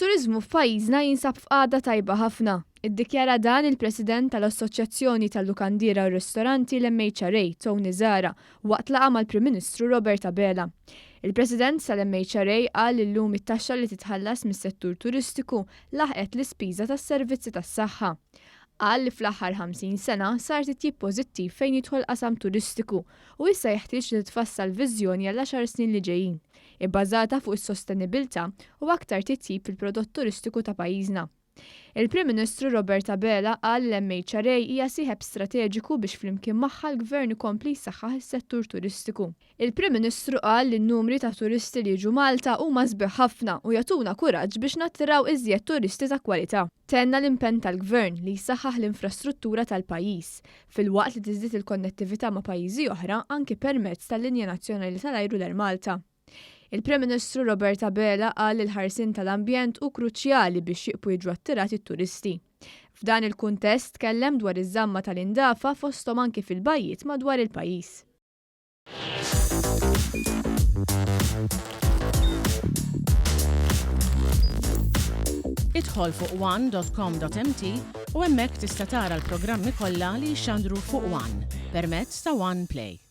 It-turiżmu f'pajjiżna jinsab f'qagħda tajba ħafna. Iddikjara dan il-President tal-Assoċazzjoni tal-Lukandiera u r-Ristoranti l-MHRA Zahra waqt laqgħa mal-Prim Ministru Robert Abela. Il-President tal-MHRA qal li llum it-taxxa li titħallas mis-settur turistiku laħqet l-ispiża tas-servizzi tas-saħħa. Qal li fl-aħħar 50 sena sar titjib pożittiv fejn jidħol qasam turistiku u issa jeħtieġ li tfassal viżjoni għall-10 snin li ġejjin, ibbażata fuq is-sostenibbilità u aktar titjib fil-prodott turistiku ta' pajjiżna. Il-Prim Ministru Robert Abela qal l-MHRA hija sieħeb strateġiku biex flimkien magħha l-Gvern ikompli jsaħħaħ is-settur turistiku. Il-Prim Ministru qal li n-numri ta' turisti li jiġu Malta huma sbieħ ħafna u jagħtuna kuraġġ biex nattiraw iżjed turisti ta' kwalità. Tenna l-impenn tal-Gvern li jsaħħaħ l-infrastruttura tal-pajjiż filwaqt li tiżdied il-konnettività ma' pajjiżi oħra anke permezz tal-Linja Nazzjonali tal-Ajru lejn Malta. Il-Prim Ministru Robert Abela qal li l-ħarsien tal-ambjent hu kruċjali biex jibqgħu jiġu attirati t-turisti. F'dan il-kuntest tkellem dwar iż-żamma tal-indafa fosthom anke fil-bajjiet madwar il-pajjiż. Idħol fuq one.com.mt u hemmhekk tista' tara l-programmi kollha li jixxandru fuq One permezz ta' One Play.